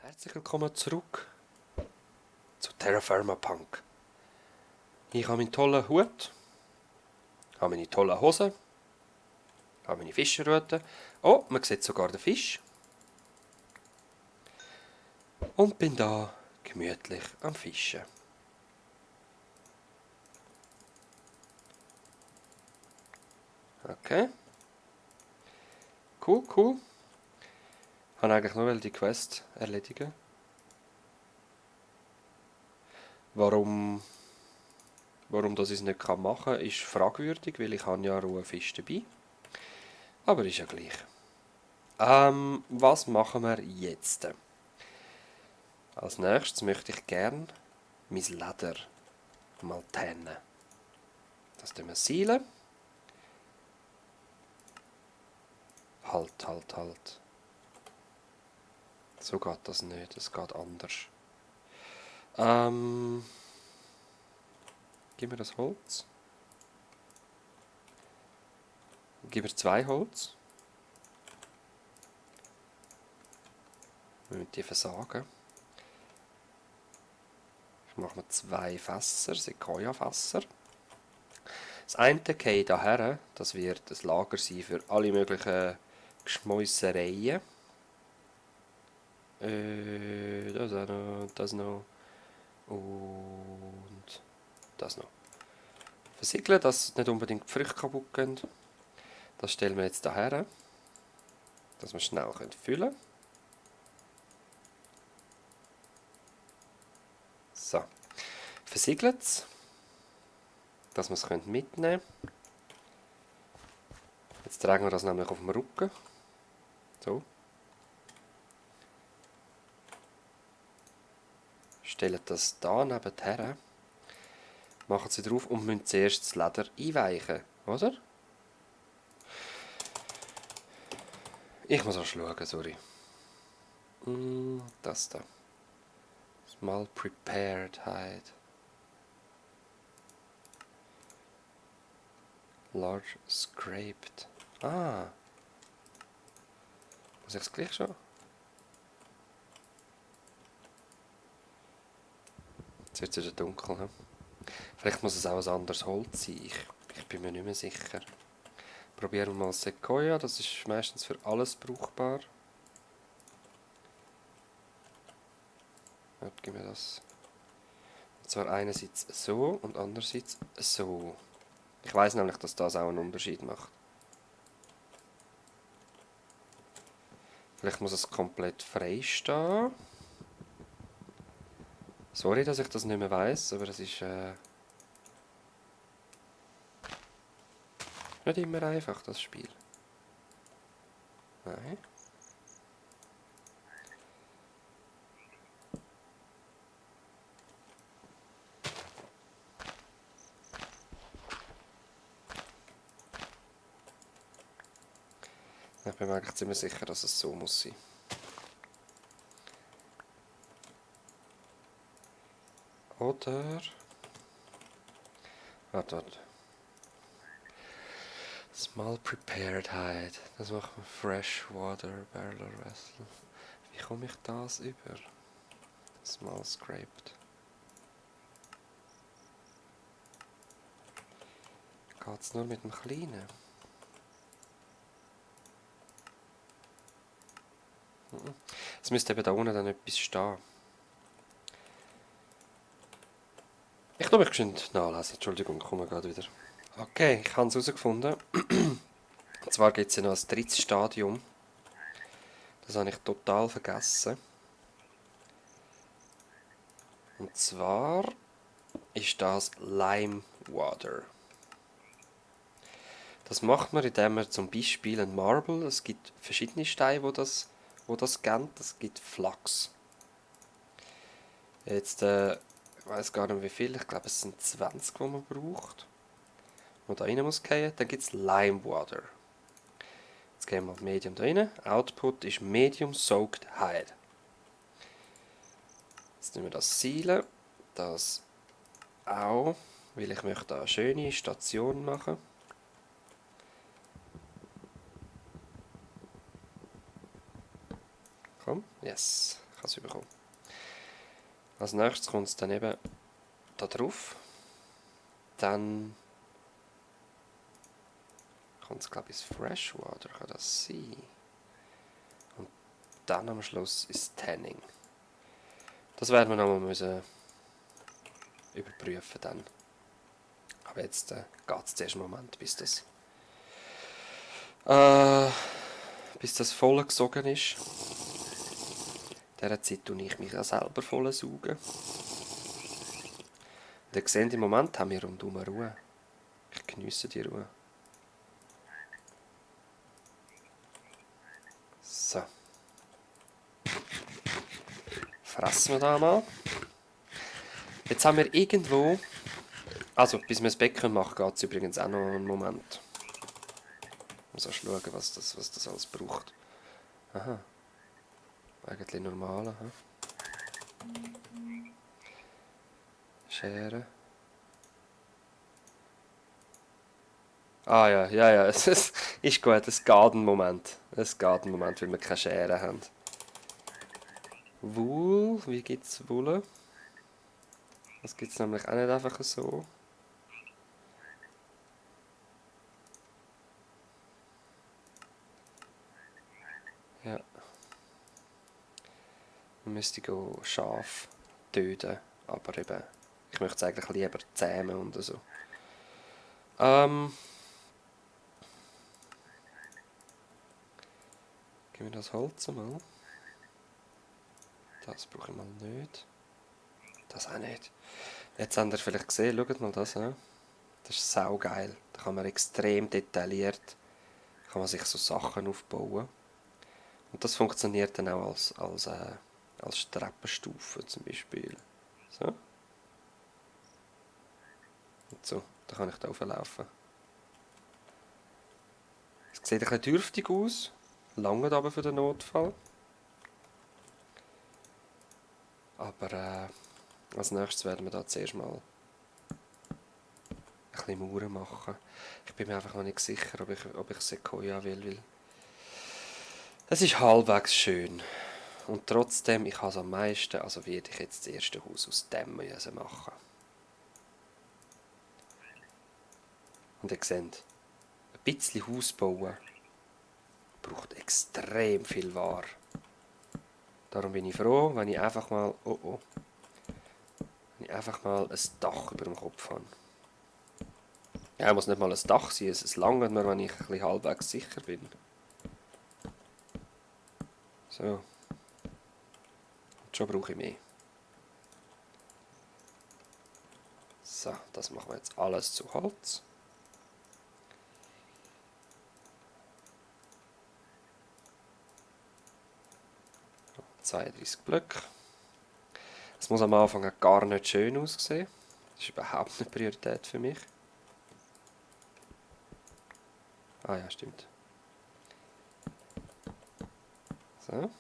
Herzlich willkommen zurück zu Terra Firma Punk. Ich habe meinen tollen Hut, habe meine tollen Hosen, habe meine Fischerrute. Oh, man sieht sogar den Fisch. Und bin da gemütlich am Fischen. Okay. Cool, cool. Ich habe eigentlich nur die Quest erledigen. Warum das ich es nicht machen kann, ist fragwürdig, weil ich habe ja rohen Fisch dabei. Aber ist ja gleich. Was machen wir jetzt? Als nächstes möchte ich gern mein Leder mal trennen. Das tun wir seilen. Halt. So geht das nicht, es geht anders. Gib mir das Holz. Gib mir 2 Holz. Wir müssen die versagen. Ich mache mir 2 Fässer, Sequoia-Fässer. Das eine geht hierher, das wird ein Lager sein für alle möglichen Geschmäussereien. Das auch noch, das noch und das noch. Versiegeln, dass nicht unbedingt die Früchte kaputt gehen. Das stellen wir jetzt hierher, dass wir schnell füllen können. So, versiegelt es, dass wir es mitnehmen können. Jetzt tragen wir das nämlich auf dem Rücken. So. Stellen das da nebenher. Machen sie drauf und müssen zuerst das Leder einweichen, oder? Ich muss auch schauen, sorry. Das da. Small prepared hide. Large scraped. Ah. Muss ich es gleich schon? Jetzt wird es wieder dunkel. He? Vielleicht muss es auch ein anderes Holz sein. Ich bin mir nicht mehr sicher. Probieren wir mal Sequoia. Das ist meistens für alles brauchbar. Ja, gib mir das. Und zwar einerseits so und andererseits so. Ich weiß nämlich, dass das auch einen Unterschied macht. Vielleicht muss es komplett frei stehen. Sorry, dass ich das nicht mehr weiss, aber es ist nicht immer einfach, das Spiel. Nein. Ich bin mir eigentlich ziemlich sicher, dass es so muss sein. Oder... Warte. Small prepared hide. Das macht man Freshwater Barrel Vessel. Wie komme ich das über? Small scraped. Geht's nur mit dem Kleinen? Es müsste eben da unten dann etwas stehen. Ich glaube, ich geschwind nachlesen. Entschuldigung, ich komme gerade wieder. Okay, ich habe es herausgefunden. Und zwar gibt es ja noch ein drittes Stadium. Das habe ich total vergessen. Und zwar ist das Lime Water. Das macht man, indem man zum Beispiel ein Marble, es gibt verschiedene Steine, wo das geben. Es gibt Flachs. Jetzt, ich weiß gar nicht wie viel, ich glaube es sind 20, die man braucht. Und da rein muss fallen. Dann gibt es Lime Water. Jetzt gehen wir auf Medium da rein. Output ist Medium Soaked Hide. Jetzt nehmen wir das Seilen. Das auch, weil ich möchte eine schöne Station machen. Komm, yes. kann es bekommen. Als nächstes kommt es dann eben da drauf. Dann kommt es, glaube ich, ins Freshwater, kann das sein? Und dann am Schluss ist Tanning. Das werden wir nochmal müssen überprüfen dann. Aber jetzt geht es zuerst einen Moment, bis das voll gesogen ist. In dieser Zeit tue ich mich auch selber voll saugen. Und ihr seht, im Moment haben wir rundum Ruhe. Ich geniesse die Ruhe. So. Fressen wir da mal. Jetzt haben wir irgendwo... Also, bis wir das Becken machen, geht es übrigens auch noch einen Moment. Ich muss erst schauen, was das alles braucht. Aha. Eigentlich normal. Aha. Schere. Ah ja, es ist gut, es geht einen Moment. Es geht einen Moment, weil wir keine Schere haben. Wool, wie gibt es Wolle? Das gibt es nämlich auch nicht einfach so. Ja. Man müsste Schaf töten, aber eben, ich möchte es eigentlich lieber zähmen und so. Gib mir das Holz mal. Das brauche ich mal nicht. Das auch nicht. Jetzt habt ihr vielleicht gesehen, schaut mal das an. Das ist saugeil. Da kann man extrem detailliert kann man sich so Sachen aufbauen. Und das funktioniert dann auch als Treppenstufe zum Beispiel. So. Und so, da kann ich da rauflaufen. Es sieht ein bisschen dürftig aus, lange aber für den Notfall. Aber als nächstes werden wir da zuerst mal ein bisschen Mauern machen. Ich bin mir einfach noch nicht sicher, ob ich Sequoia will, weil es ist halbwegs schön. Und trotzdem, ich habe es am meisten, also werde ich jetzt das erste Haus aus dem machen. Und ihr seht, ein bisschen Haus bauen braucht extrem viel Ware. Darum bin ich froh, wenn ich einfach mal, wenn ich einfach mal ein Dach über dem Kopf habe. Ja, muss nicht mal ein Dach sein, es langt mir, wenn ich ein bisschen halbwegs sicher bin. So. Und schon brauche ich mehr. So, das machen wir jetzt alles zu Holz. So, 32 Blöcke. Es muss am Anfang gar nicht schön aussehen. Das ist überhaupt nicht Priorität für mich. Ah ja, stimmt. So.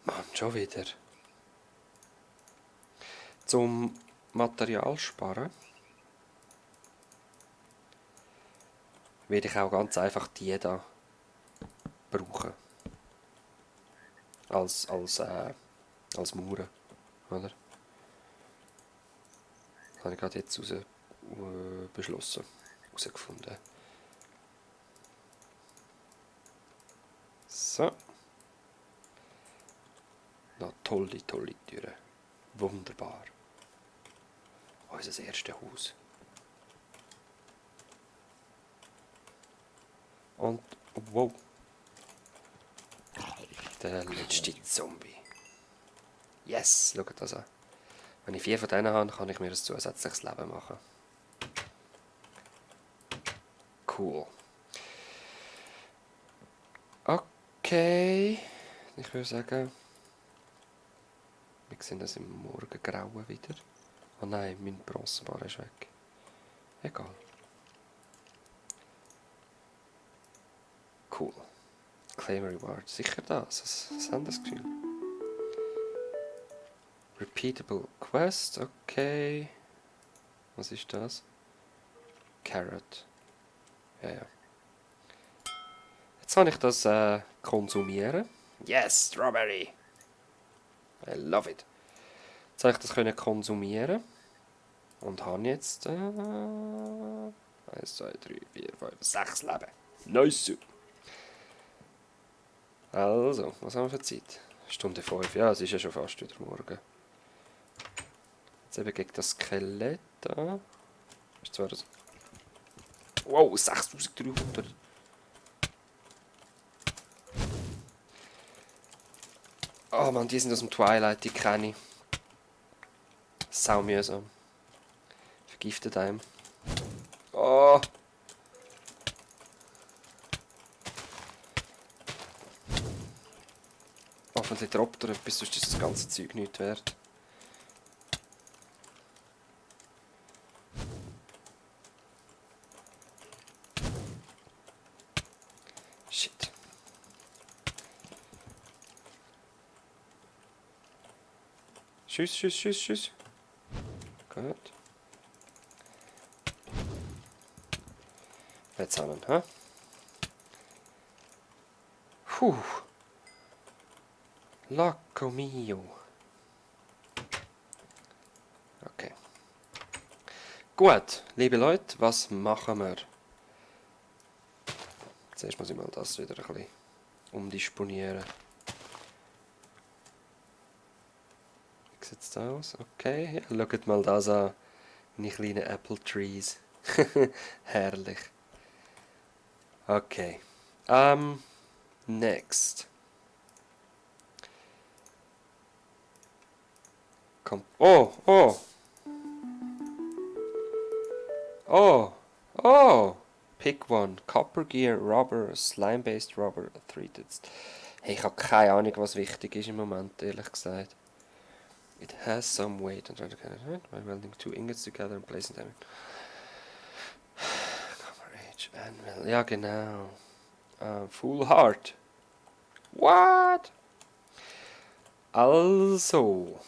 Mann, schon wieder. Zum Material sparen werde ich auch ganz einfach die hier brauchen. Als Mauern. Oder? Das habe ich gerade jetzt herausgefunden. So. Noch tolle Türen. Wunderbar. Unser erstes Haus. Und, wow. Der letzte Zombie. Yes, schaut das an. Wenn ich 4 von denen habe, kann ich mir ein zusätzliches Leben machen. Cool. Okay. Ich würde sagen, wir sehen das im Morgengrauen wieder. Oh nein, mein Bronzebar ist weg. Egal. Cool. Claim Reward. Sicher das. Was haben das Gefühl? Repeatable Quest. Okay. Was ist das? Carrot. Ja. Jetzt kann ich das konsumieren. Yes, Strawberry. I love it. Jetzt habe ich das können konsumieren. Und habe jetzt 1, 2, 3, 4, 5, 6 Leben. Nice. Also, was haben wir für Zeit? Stunde 5. Ja, es ist ja schon fast wieder morgen. Jetzt eben gegen das Skelett da. Ist zwar das. Wow, 6300. Oh Mann, die sind aus dem Twilight, die kenne ich. Sau mühsam. Vergiftet einem. Oh! Hoffentlich droppt er etwas, sonst ist das ganze Zeug nicht wert. Shit. Schuss. Gut. Jetzt haben wir ihn, hä? Puh. Lacco mio. Okay. Gut, liebe Leute, was machen wir? Zuerst muss ich mal das wieder ein bisschen umdisponieren. Wie sieht es aus? Okay, ja, schaut mal das an. Meine kleinen Apple Trees. Herrlich. Okay. Next. Komm. Oh! Pick one. Copper Gear, Rubber, Slime-based Rubber, treated. Hey, ich habe keine Ahnung, was wichtig ist im Moment, ehrlich gesagt. It has some weight. And try to by welding 2 ingots together and placing them in. Copper Age Anvil. Ja, genau. Full Heart. What? Also.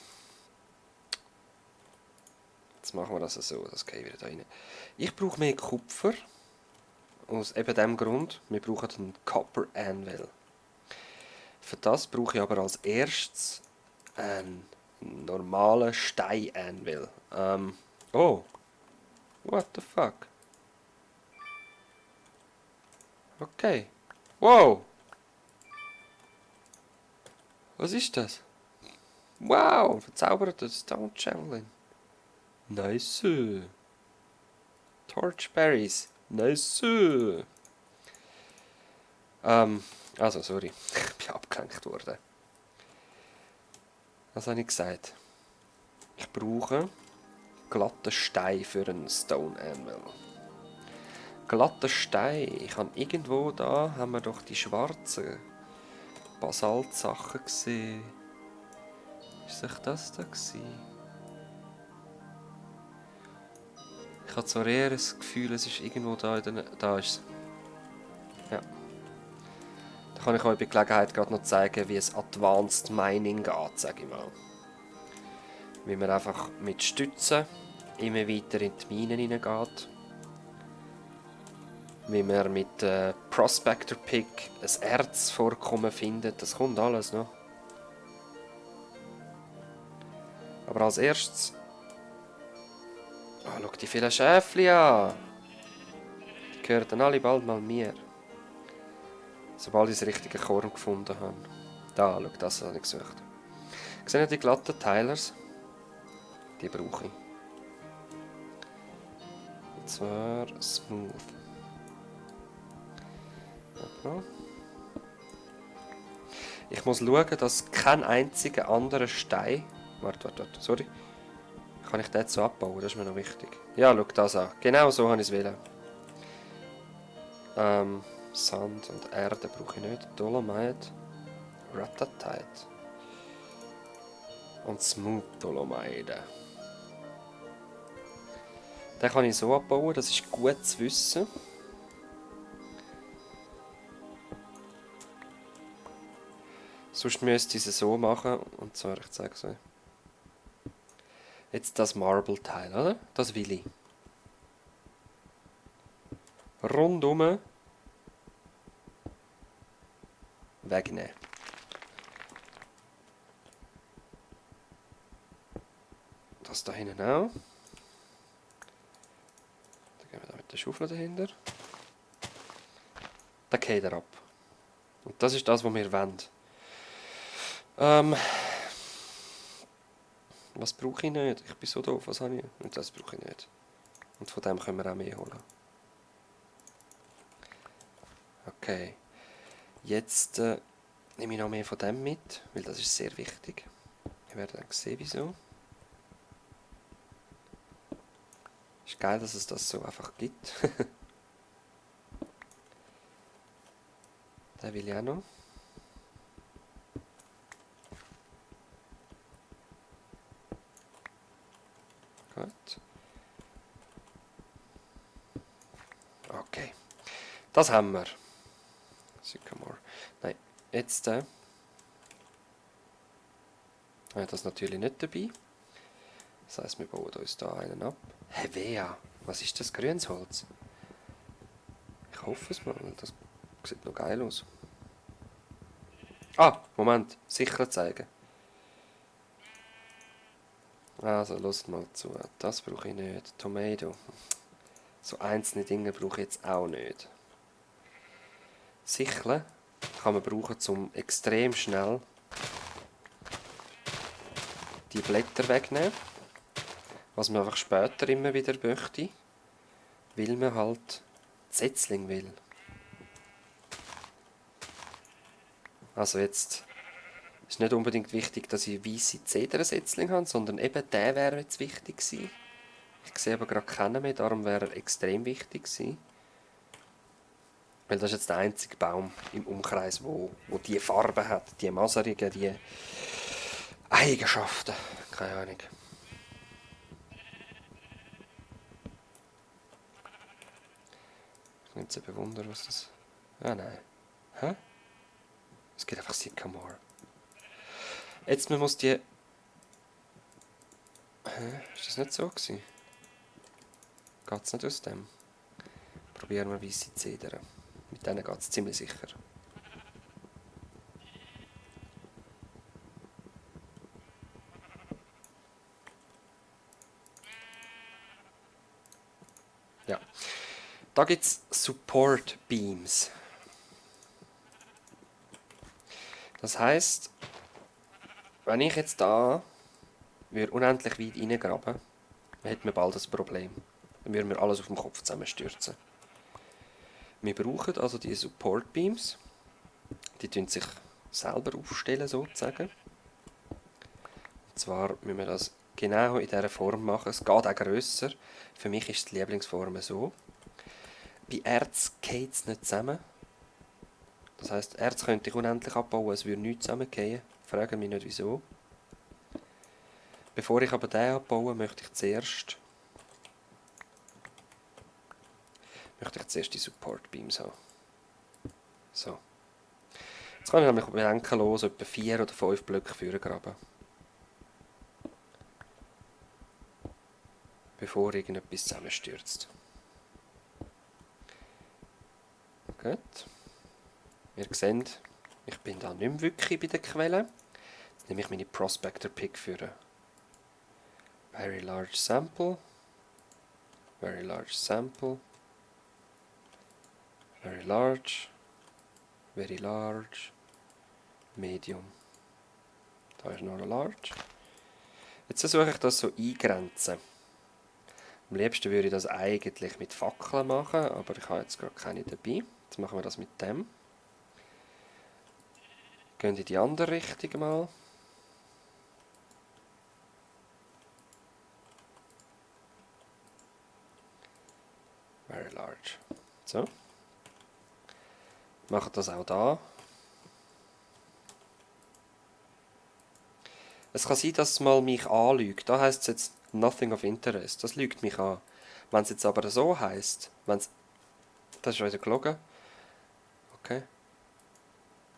Jetzt machen wir das so. Das gehe ich wieder da rein. Ich brauche mehr Kupfer. Aus eben dem Grund. Wir brauchen einen Copper Anvil. Für das brauche ich aber als erstes einen normalen Stein-Anvil. Oh. What the fuck? Okay. Wow. Was ist das? Wow, verzauberter Stone Javelin. Nice. Torchberries. Nice. Also, sorry. Ich bin abgelenkt worden. Was habe ich gesagt? Ich brauche glatten Stein für einen Stone Anvil. Glatter Stein. Ich habe irgendwo da, haben wir doch die schwarzen Basaltsachen gesehen. Ist doch das da gewesen? Ich habe zwar eher das Gefühl, es ist irgendwo da in der... Da ist es. Ja. Da kann ich euch bei Gelegenheit gerade noch zeigen, wie es Advanced Mining geht, sage ich mal. Wie man einfach mit Stützen immer weiter in die Minen hineingeht. Wie man mit Prospector Pick ein Erzvorkommen findet. Das kommt alles noch. Aber als erstes... Oh, schau die vielen Schäfchen an! Die gehören dann alle bald mal mir. Sobald ich das richtige Korn gefunden habe. Da, schau, das habe ich gesucht. Seht ihr die glatten Teilers? Die brauche ich. Und zwar Smooth. Ich muss schauen, dass kein einziger anderer Stein... Warte, sorry. Kann ich den jetzt so abbauen? Das ist mir noch wichtig. Ja, schau das an. Genau so habe ich es wollen. Sand und Erde brauche ich nicht. Dolomite. Ratatite. Und Smooth Dolomite. Den kann ich so abbauen, das ist gut zu wissen. Sonst müsste ich es so machen. Und zwar, ich zeige es euch. Jetzt das Marble-Teil, oder? Das will ich. Rundum wegnehmen. Das da hinten auch. Dann gehen wir da mit der Schaufel dahinter. Dann geht er ab. Und das ist das, was wir wollen. Was brauche ich nicht? Ich bin so doof, was habe ich? Und das brauche ich nicht. Und von dem können wir auch mehr holen. Okay. Jetzt nehme ich noch mehr von dem mit, weil das ist sehr wichtig. Wir werden dann sehen, wieso. Ist geil, dass es das so einfach gibt. Den will ich auch noch. Gut. Okay. Das haben wir. Sycamore. Nein, jetzt habe ich das natürlich nicht dabei. Das heisst, wir bauen uns da einen ab. Hevea. Was ist das? Grünes Holz? Ich hoffe es mal, weil das sieht noch geil aus. Ah, Moment. Sicher zeigen. Also, lasst mal zu. Das brauche ich nicht. Tomato. So einzelne Dinge brauche ich jetzt auch nicht. Sicheln kann man brauchen, um extrem schnell die Blätter wegzunehmen. Was man einfach später immer wieder möchte, weil man halt Setzling will. Also jetzt ist nicht unbedingt wichtig, dass ich weisse Zedersetzling habe, sondern eben der wäre jetzt wichtig gewesen. Ich sehe aber gerade keinen mehr, darum wäre er extrem wichtig gewesen. Weil das ist jetzt der einzige Baum im Umkreis, wo diese Farbe hat, die Maserungen, die Eigenschaften. Keine Ahnung. Ich bin jetzt eben wundern, was das... Ah nein. Hä? Es geht einfach Sycamore. Jetzt man muss die... Hä? Ist das nicht so gewesen? Geht es nicht aus dem? Probieren wir weisse Zedern. Mit denen geht es ziemlich sicher. Ja. Da gibt es Support Beams. Das heisst, wenn ich jetzt da unendlich weit reingraben, dann hätten wir bald ein Problem. Dann würden wir alles auf dem Kopf zusammenstürzen. Wir brauchen also die Support Beams. Die tun sich selber aufstellen, sozusagen. Und zwar müssen wir das genau in dieser Form machen. Es geht auch grösser. Für mich ist die Lieblingsform so. Bei Erz geht es nicht zusammen. Das heisst, Erz könnte ich unendlich abbauen, es würde nichts zusammengehen. Frage mich nicht wieso. Bevor ich aber den abbaue, möchte ich zuerst die Support Beams haben. So. Jetzt kann ich nämlich bedenkenlos etwa 4 oder 5 Blöcke vorgraben. Bevor irgendetwas zusammenstürzt. Gut. Ihr seht, ich bin da nicht mehr wirklich bei der Quelle. Jetzt nehme ich meine Prospector Pick für Very Large Sample. Very Large Sample. Very Large. Very Large. Medium. Da ist noch ein Large. Jetzt versuche ich das so eingrenzen. Am liebsten würde ich das eigentlich mit Fackeln machen, aber ich habe jetzt gerade keine dabei. Jetzt machen wir das mit dem. Gehen in die andere Richtung mal. Very large. So. Machen das auch da. Es kann sein, dass es mal mich anlügt. Da heisst es jetzt Nothing of Interest. Das lügt mich an. Wenn es jetzt aber so heisst, das ist wieder gelogen. Okay.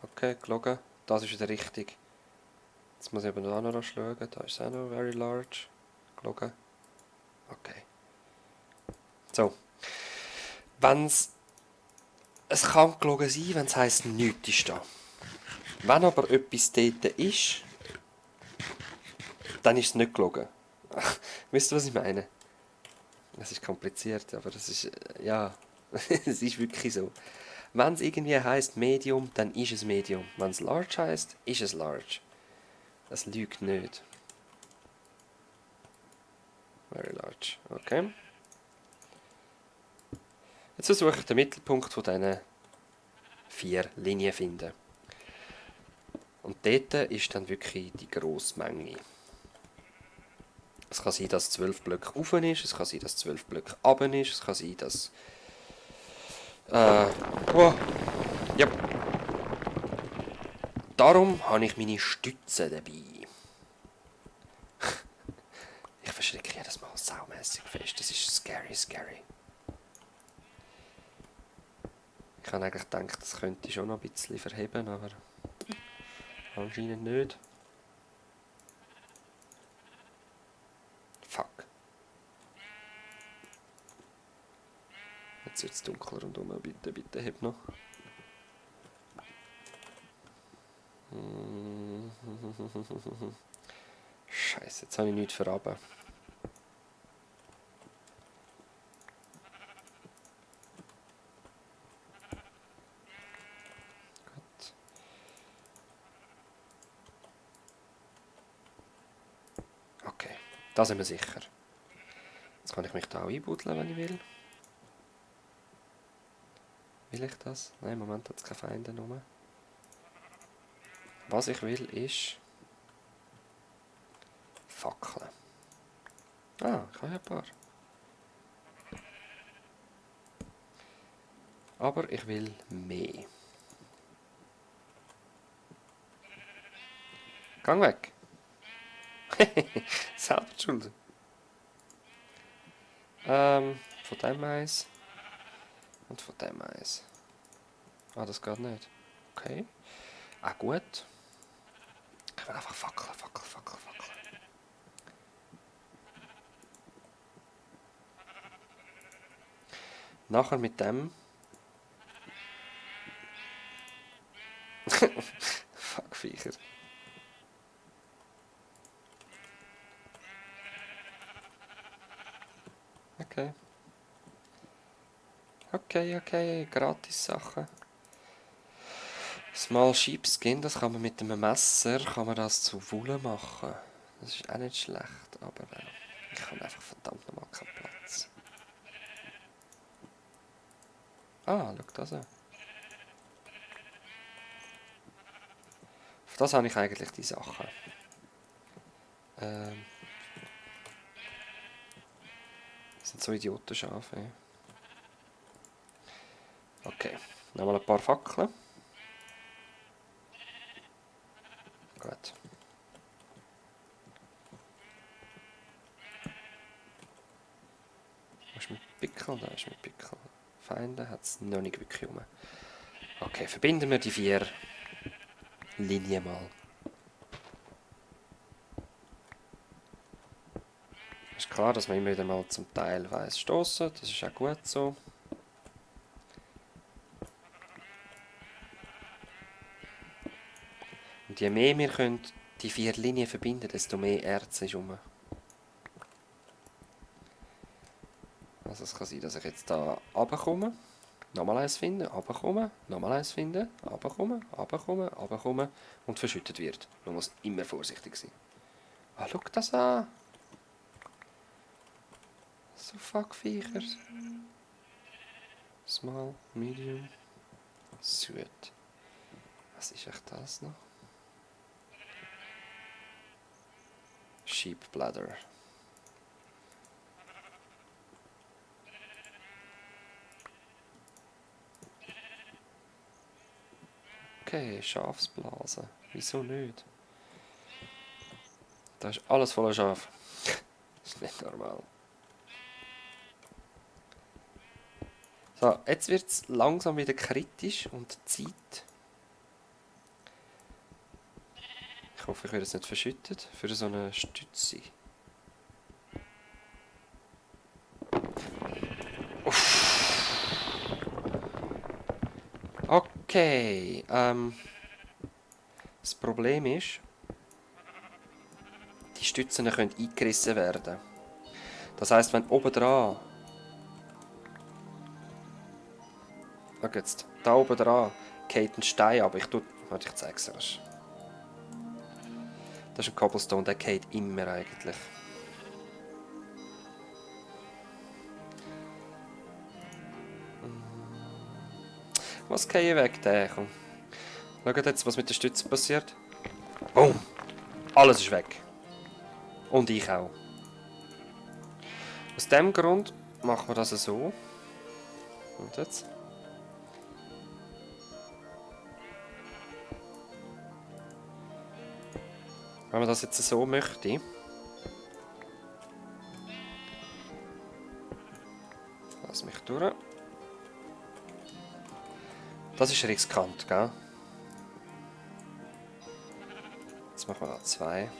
Okay, gelogen. das ist wieder richtig. Jetzt muss ich aber da noch schauen. Da ist es auch noch very large. Schauen. Okay. So. Wenn's es kann gelogen sein, wenn es heisst, nichts ist da. Wenn aber etwas dort ist, dann ist es nicht gelogen. Wisst ihr, was ich meine? Es ist kompliziert, aber das ist, ja, es ist wirklich so. Wenn es irgendwie heisst Medium, dann ist es Medium. Wenn es large heisst, ist es large. Das lügt nicht. Very large. Okay. Jetzt versuche ich den Mittelpunkt von diesen 4 Linien zu finden. Und dort ist dann wirklich die grosse Menge. Es kann sein, dass 12 Blöcke rauf ist, es kann sein, dass 12 Blöcke runter ist, es kann sein, dass... oh, ja. Darum habe ich meine Stütze dabei. Ich verschrecke jedes Mal saumässig fest, das ist scary, scary. Ich habe eigentlich gedacht, das könnte ich schon noch ein bisschen verheben, aber anscheinend nicht. Fuck. Jetzt wird es dunkler und bitte, bitte, heb noch. Scheiße, jetzt habe ich nichts verraten. Gut. Okay, da sind wir sicher. Jetzt kann ich mich da auch einbuddeln, wenn ich will. Will ich das? Nein, im Moment hat es keine Feinde rum. Was ich will ist... Fackeln. Ah, ich habe ja ein paar. Aber ich will mehr. Gang weg! Selber schuld. Von dem eins. Und von dem eins. Ah, das geht nicht. Okay. Ah, gut. Ich will einfach fackeln, fackeln, fackeln, fackeln. Nachher mit dem... Fuck, Viecher. Okay. Okay, gratis Sachen. Small Sheepskin, das kann man mit einem Messer kann man das zu Wolle machen. Das ist auch nicht schlecht, aber ich habe einfach verdammt nochmal keinen Platz. Ah, schau das an. Auf das habe ich eigentlich die Sachen. Das sind so Idiotenschafe. Ja. Okay, nochmal ein paar Fackeln. Gut. Was ist mit Pickel? Da ist mit Pickel. Feinde hat es noch nicht wirklich rum. Okay, verbinden wir die 4 Linien mal. Ist klar, dass man immer wieder mal zum Teil weiss stoßen. Das ist auch gut so. Und je mehr wir können die 4 Linien verbinden, desto mehr Erz ist rum. Also es kann sein, dass ich jetzt da runterkomme, nochmal eins finde, runterkomme, nochmal eins finde, runterkomme, runterkomme, runterkomme und verschüttet wird. Man muss immer vorsichtig sein. Ah, schau das an! So fuck Viecher. Small, medium, sweet. Was ist echt das noch? Sheep bladder. Okay, Schafsblase. Wieso nicht? Da ist alles voller Schaf. Das ist nicht normal. So, jetzt wird es langsam wieder kritisch und Zeit. Ich hoffe, ich werde es nicht verschüttet für so eine Stütze. Uff. Okay, das Problem ist, die Stützen können eingerissen werden. Das heisst, wenn oben dran... Schau jetzt, da oben dran geht ein Stein ab. Warte, ich zeige es erst. Das ist ein Cobblestone, der geht immer eigentlich. Was geht weg, der? Komm. Schaut jetzt, was mit der Stütze passiert. Boom! Alles ist weg. Und ich auch. Aus dem Grund machen wir das so. Und jetzt? Wenn man das jetzt so möchte. Lass mich durch. Das ist riskant, gell? Jetzt machen wir da 2.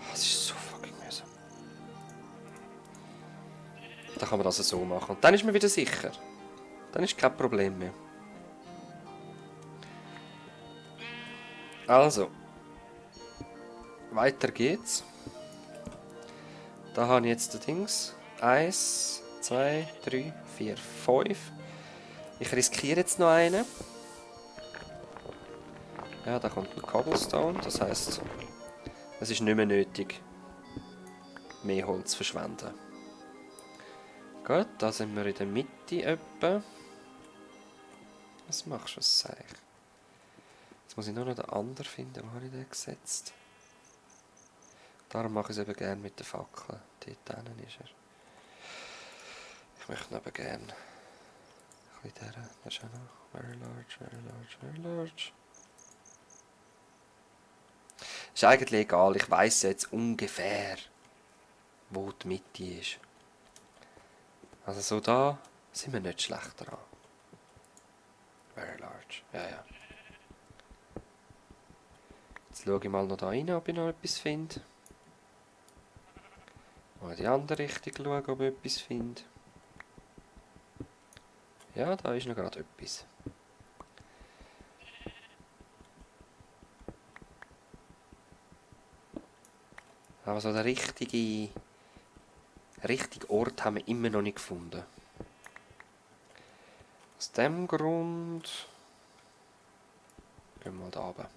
Das ist so fucking mühsam. Dann kann man das so machen. Und dann ist man wieder sicher. Dann ist kein Problem mehr. Also. Weiter geht's. Da habe ich jetzt die Dings. 1, 2, 3, 4, 5. Ich riskiere jetzt noch einen. Ja, da kommt ein Cobblestone. Das heisst, es ist nicht mehr nötig, mehr Holz zu verschwenden. Gut, da sind wir in der Mitte etwa. Was machst du, was sag ich? Jetzt muss ich nur noch den anderen finden. Wo habe ich den gesetzt? Darum mache ich es eben gerne mit der Fackel. Dort hinten ist er. Ich möchte ihn aber gerne... Ein bisschen der ist auch noch. Very large, very large, very large. Ist eigentlich egal. Ich weiss jetzt ungefähr, wo die Mitte ist. Also so da sind wir nicht schlecht dran. Very large. Ja, ja. Jetzt schaue ich mal noch da rein, ob ich noch etwas finde. Mal in die andere Richtung schauen, ob ich etwas finde. Ja, da ist noch gerade etwas. Aber so den richtigen Ort haben wir immer noch nicht gefunden. Aus dem Grund gehen wir mal da runter.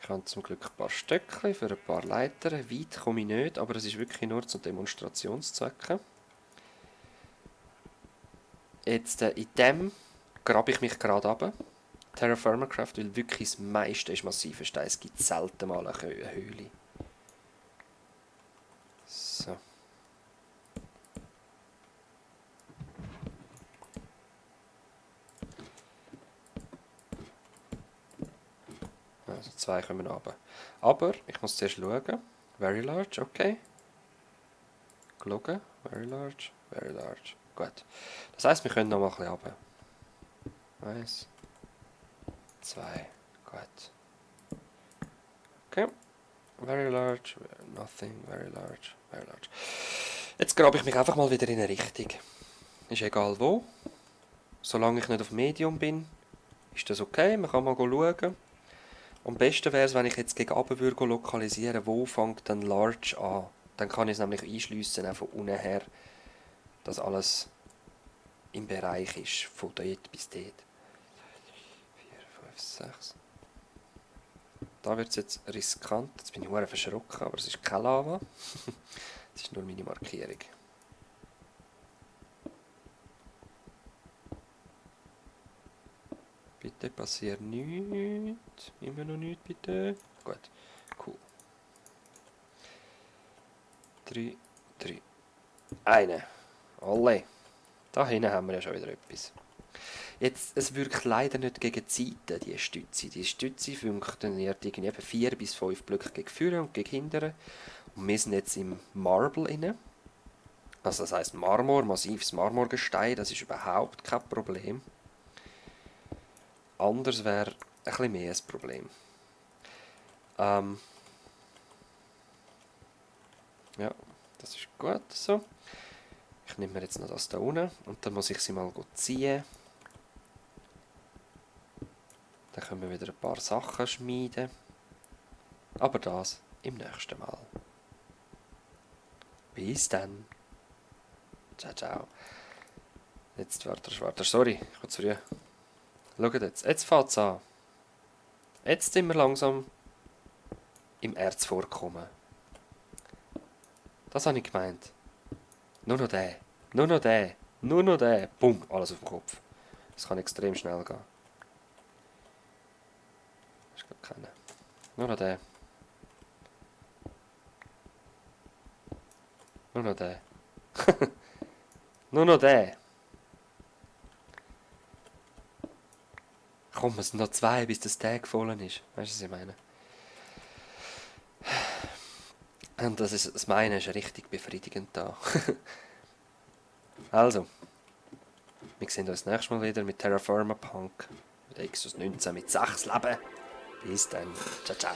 Ich habe zum Glück ein paar Stöckchen für ein paar Leitern. Weit komme ich nicht, aber es ist wirklich nur zu Demonstrationszwecken. Jetzt in dem grabe ich mich gerade runter. Terraformacraft, weil wirklich das meiste ist massiver Stein. Es gibt selten mal eine Höhle. So. Also 2 kommen runter. Aber ich muss zuerst schauen. Very large, okay. Schauen. Very large, very large. Gut. Das heisst, wir können noch mal ein bisschen runter. 1, 2, gut. Okay. Very large, nothing, very large, very large. Jetzt grabe ich mich einfach mal wieder in eine Richtung. Ist egal wo. Solange ich nicht auf Medium bin, ist das okay. Man kann mal schauen. Am besten wäre es, wenn ich jetzt gegen oben würde lokalisieren, wo fängt dann Large an. Dann kann ich es nämlich einschliessen, auch von unten her, dass alles im Bereich ist, von dort bis dort. 4, 5, 6. Da wird es jetzt riskant. Jetzt bin ich sehr verschrocken, aber es ist keine Lava. Es ist nur meine Markierung. Bitte passiert nichts. Immer noch nichts, bitte. Gut, cool. 3, 3. Eine. Alle. Da hinten haben wir ja schon wieder etwas. Jetzt, es wirkt leider nicht gegen die Seiten, die Stütze. Die Stütze funktioniert irgendwie 4 bis 5 Blöcke gegen vorne und gegen hinten. Und wir sind jetzt im Marble inne. Also das heisst Marmor, massives Marmorgestein, das ist überhaupt kein Problem. Anders wäre ein bisschen mehr ein Problem. Ja, das ist gut so. Ich nehme mir jetzt noch das da unten und dann muss ich sie mal ziehen. Dann können wir wieder ein paar Sachen schmieden. Aber das im nächsten Mal. Bis dann. Ciao, ciao. Jetzt, warte, sorry, ich bin zu früh. Schaut jetzt fängt es an. Jetzt sind wir langsam im Erzvorkommen. Das habe ich gemeint. Nur noch der, nur noch der, nur noch der. Bumm, alles auf dem Kopf. Das kann extrem schnell gehen. Das ist gar keiner. Nur noch der. Nur noch der. Nur noch der. Komm, es sind noch 2, bis das Tag voll ist. Weißt du, was ich meine? Und das Meine ist richtig befriedigend da. Also, wir sehen uns nächstes Mal wieder mit Terra Firma Punk. Mit Exos 19 mit 6 Leben. Bis dann. Ciao, ciao.